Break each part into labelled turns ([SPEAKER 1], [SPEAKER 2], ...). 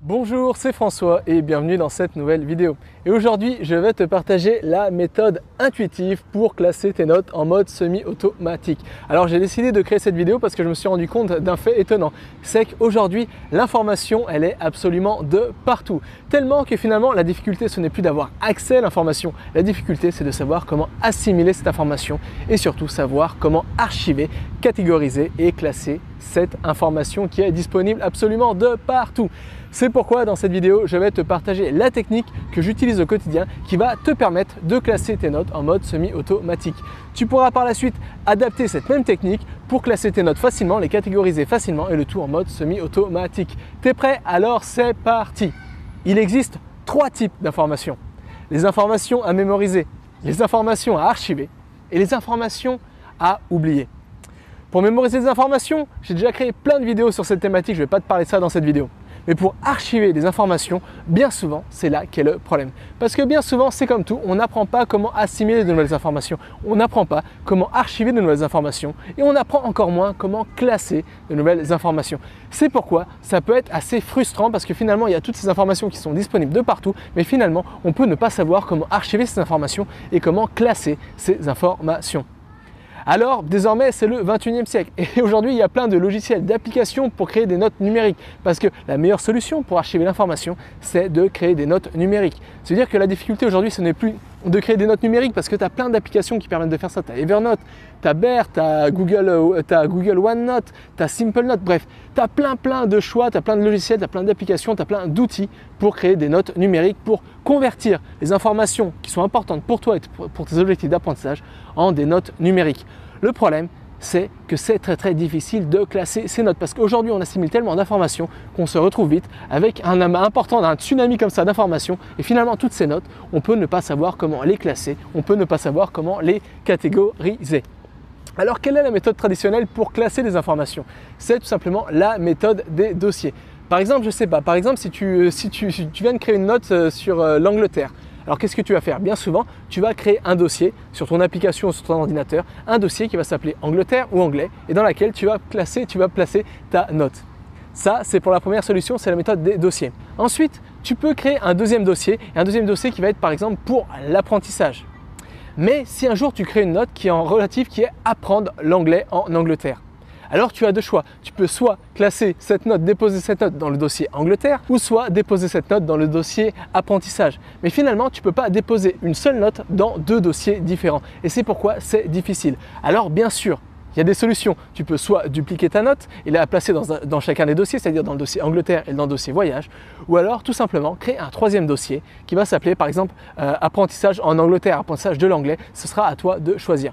[SPEAKER 1] Bonjour, c'est François et bienvenue dans cette nouvelle vidéo. Et aujourd'hui, je vais te partager la méthode intuitive pour classer tes notes en mode semi-automatique. Alors j'ai décidé de créer cette vidéo parce que je me suis rendu compte d'un fait étonnant. C'est qu'aujourd'hui, l'information, elle est absolument de partout. Tellement que finalement, la difficulté, ce n'est plus d'avoir accès à l'information. La difficulté, c'est de savoir comment assimiler cette information et surtout savoir comment archiver, catégoriser et classer cette information qui est disponible absolument de partout. C'est pourquoi dans cette vidéo, je vais te partager la technique que j'utilise au quotidien qui va te permettre de classer tes notes en mode semi-automatique. Tu pourras par la suite adapter cette même technique pour classer tes notes facilement, les catégoriser facilement et le tout en mode semi-automatique. T'es prêt? Alors c'est parti! Il existe 3 types d'informations. Les informations à mémoriser, les informations à archiver et les informations à oublier. Pour mémoriser des informations, j'ai déjà créé plein de vidéos sur cette thématique, je ne vais pas te parler de ça dans cette vidéo. Mais pour archiver des informations, bien souvent, c'est là qu'est le problème. Parce que bien souvent, c'est comme tout, on n'apprend pas comment assimiler de nouvelles informations, on n'apprend pas comment archiver de nouvelles informations et on apprend encore moins comment classer de nouvelles informations. C'est pourquoi ça peut être assez frustrant parce que finalement, il y a toutes ces informations qui sont disponibles de partout, mais finalement, on peut ne pas savoir comment archiver ces informations et comment classer ces informations. Alors désormais c'est le 21e siècle et aujourd'hui il y a plein de logiciels, d'applications pour créer des notes numériques parce que la meilleure solution pour archiver l'information c'est de créer des notes numériques. C'est-à-dire que la difficulté aujourd'hui ce n'est plus de créer des notes numériques parce que tu as plein d'applications qui permettent de faire ça. Tu as Evernote, tu as Bear, tu as Google OneNote, tu as SimpleNote, bref, tu as plein de choix, tu as plein de logiciels, tu as plein d'applications, tu as plein d'outils pour créer des notes numériques, pour convertir les informations qui sont importantes pour toi et pour tes objectifs d'apprentissage en des notes numériques. Le problème, c'est que c'est très difficile de classer ces notes parce qu'aujourd'hui on assimile tellement d'informations qu'on se retrouve vite avec un amas important, un tsunami comme ça d'informations et finalement toutes ces notes, on peut ne pas savoir comment les classer, on peut ne pas savoir comment les catégoriser. Alors quelle est la méthode traditionnelle pour classer les informations? C'est tout simplement la méthode des dossiers. Par exemple, je sais pas, par exemple si tu viens de créer une note sur l'Angleterre, alors qu'est-ce que tu vas faire? Bien souvent, tu vas créer un dossier sur ton application ou sur ton ordinateur, un dossier qui va s'appeler Angleterre ou Anglais et dans laquelle tu vas placer ta note. Ça, c'est pour la première solution, c'est la méthode des dossiers. Ensuite, tu peux créer un deuxième dossier et un deuxième dossier qui va être par exemple pour l'apprentissage. Mais si un jour tu crées une note qui est apprendre l'anglais en Angleterre. Alors tu as deux choix, tu peux soit classer cette note, déposer cette note dans le dossier Angleterre ou soit déposer cette note dans le dossier apprentissage. Mais finalement, tu ne peux pas déposer une seule note dans deux dossiers différents et c'est pourquoi c'est difficile. Alors bien sûr, il y a des solutions. Tu peux soit dupliquer ta note et la placer dans chacun des dossiers, c'est-à-dire dans le dossier Angleterre et dans le dossier voyage, ou alors tout simplement créer un troisième dossier qui va s'appeler par exemple apprentissage en Angleterre, apprentissage de l'anglais. Ce sera à toi de choisir.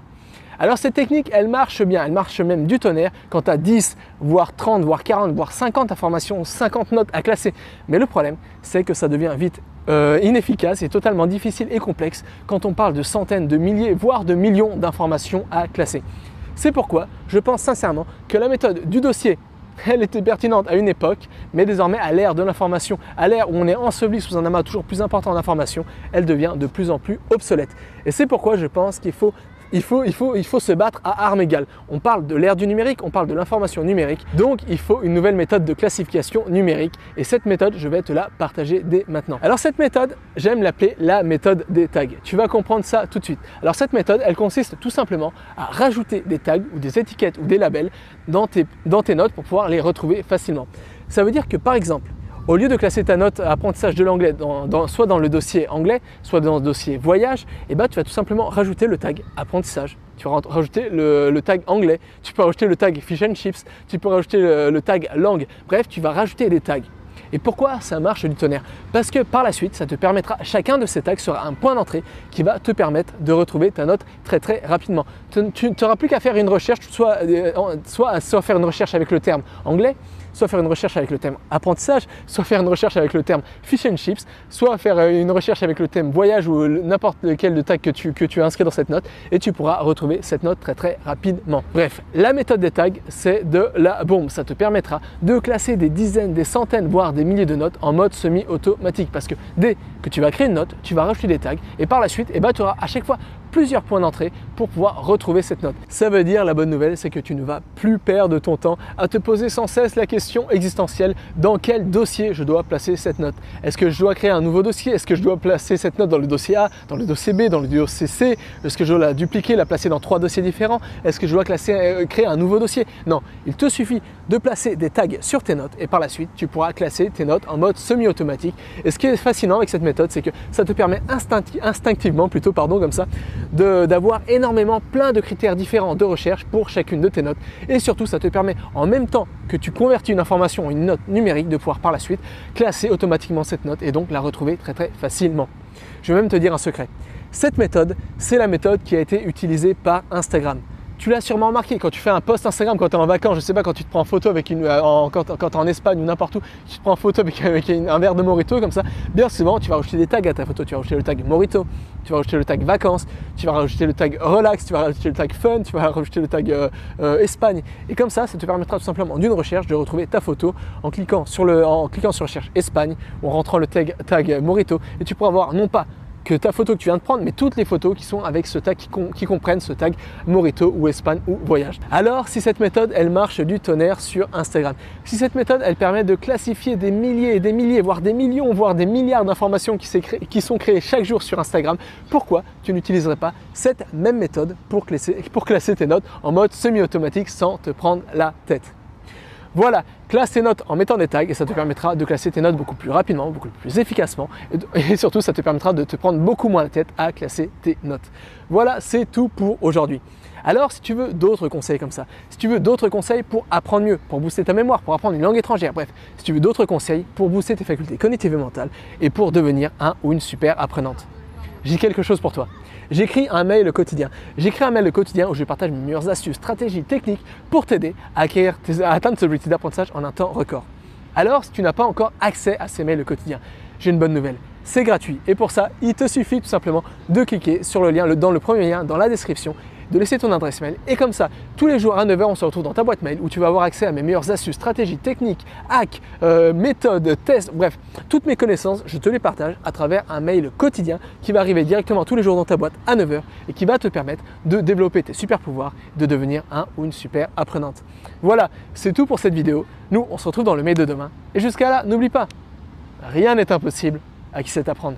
[SPEAKER 1] Alors cette technique, elle marche bien, elle marche même du tonnerre quand tu as 10, voire 30, voire 40, voire 50 informations, 50 notes à classer. Mais le problème, c'est que ça devient vite inefficace et totalement difficile et complexe quand on parle de centaines, de milliers, voire de millions d'informations à classer. C'est pourquoi je pense sincèrement que la méthode du dossier, elle était pertinente à une époque, mais désormais à l'ère de l'information, à l'ère où on est enseveli sous un amas toujours plus important d'informations, elle devient de plus en plus obsolète. Et c'est pourquoi je pense qu'il faut se battre à armes égales. On parle de l'ère du numérique, on parle de l'information numérique, donc il faut une nouvelle méthode de classification numérique et cette méthode, je vais te la partager dès maintenant. Alors cette méthode, j'aime l'appeler la méthode des tags. Tu vas comprendre ça tout de suite. Alors cette méthode, elle consiste tout simplement à rajouter des tags ou des étiquettes ou des labels dans tes notes pour pouvoir les retrouver facilement. Ça veut dire que par exemple, au lieu de classer ta note apprentissage de l'anglais soit dans le dossier anglais, soit dans le dossier voyage, tu vas tout simplement rajouter le tag apprentissage. Tu vas rajouter le tag anglais, tu peux rajouter le tag fish and chips, tu peux rajouter le tag langue. Bref, tu vas rajouter des tags. Et pourquoi ça marche du tonnerre? Parce que par la suite, ça te permettra, chacun de ces tags sera un point d'entrée qui va te permettre de retrouver ta note très rapidement. Tu n'auras plus qu'à faire une recherche, soit faire une recherche avec le terme anglais, soit faire une recherche avec le thème apprentissage, soit faire une recherche avec le terme fish and chips, soit faire une recherche avec le thème voyage ou n'importe lequel de tag que tu as inscrit dans cette note et tu pourras retrouver cette note très rapidement. Bref, la méthode des tags, c'est de la bombe. Ça te permettra de classer des dizaines, des centaines, voire des milliers de notes en mode semi-automatique parce que dès que tu vas créer une note, tu vas rajouter des tags et par la suite, tu auras à chaque fois plusieurs points d'entrée pour pouvoir retrouver cette note. Ça veut dire, la bonne nouvelle, c'est que tu ne vas plus perdre ton temps à te poser sans cesse la question existentielle: dans quel dossier je dois placer cette note? Est-ce que je dois créer un nouveau dossier? Est-ce que je dois placer cette note dans le dossier A, dans le dossier B, dans le dossier C? Est-ce que je dois la dupliquer, la placer dans 3 dossiers différents? Est-ce que je dois créer un nouveau dossier? Non, il te suffit de placer des tags sur tes notes et par la suite, tu pourras classer tes notes en mode semi-automatique. Et ce qui est fascinant avec cette méthode, c'est que ça te permet instinctivement, comme ça, d'avoir énormément plein de critères différents de recherche pour chacune de tes notes. Et surtout, ça te permet, en même temps que tu convertis une information en une note numérique, de pouvoir par la suite classer automatiquement cette note et donc la retrouver très facilement. Je vais même te dire un secret. Cette méthode, c'est la méthode qui a été utilisée par Instagram. Tu l'as sûrement remarqué quand tu fais un post Instagram, quand tu es en vacances, je sais pas, quand tu te prends en photo avec quand tu es en Espagne ou n'importe où, tu te prends en photo avec un verre de Morito comme ça, bien souvent tu vas rajouter des tags à ta photo. Tu vas rajouter le tag Morito, tu vas rajouter le tag vacances, tu vas rajouter le tag relax, tu vas rajouter le tag fun, tu vas rajouter le tag Espagne. Et comme ça te permettra tout simplement d'une recherche de retrouver ta photo en cliquant sur recherche Espagne ou en rentrant le tag Morito, et tu pourras voir non pas que ta photo que tu viens de prendre, mais toutes les photos qui sont avec ce tag, qui comprennent ce tag Morito ou Espagne ou voyage. Alors, si cette méthode, elle marche du tonnerre sur Instagram, si cette méthode, elle permet de classifier des milliers et des milliers, voire des millions, voire des milliards d'informations qui sont créées chaque jour sur Instagram, pourquoi tu n'utiliserais pas cette même méthode pour classer tes notes en mode semi-automatique sans te prendre la tête? Voilà, classe tes notes en mettant des tags et ça te permettra de classer tes notes beaucoup plus rapidement, beaucoup plus efficacement et surtout ça te permettra de te prendre beaucoup moins la tête à classer tes notes. Voilà, c'est tout pour aujourd'hui. Alors si tu veux d'autres conseils comme ça, si tu veux d'autres conseils pour apprendre mieux, pour booster ta mémoire, pour apprendre une langue étrangère, bref, si tu veux d'autres conseils pour booster tes facultés cognitives et mentales et pour devenir un ou une super apprenante, j'ai quelque chose pour toi. J'écris un mail quotidien. J'écris un mail quotidien où je partage mes meilleures astuces, stratégies, techniques pour t'aider à atteindre tes objectifs d'apprentissage en un temps record. Alors, si tu n'as pas encore accès à ces mails quotidiens, j'ai une bonne nouvelle. C'est gratuit et pour ça, il te suffit tout simplement de cliquer sur le lien dans le premier lien dans la description, de laisser ton adresse mail et comme ça, tous les jours à 9h, on se retrouve dans ta boîte mail où tu vas avoir accès à mes meilleures astuces, stratégies, techniques, hacks, méthodes, tests, bref, toutes mes connaissances, je te les partage à travers un mail quotidien qui va arriver directement tous les jours dans ta boîte à 9h et qui va te permettre de développer tes super pouvoirs, de devenir un ou une super apprenante. Voilà, c'est tout pour cette vidéo. Nous, on se retrouve dans le mail de demain et jusqu'à là, n'oublie pas, rien n'est impossible à qui sait apprendre.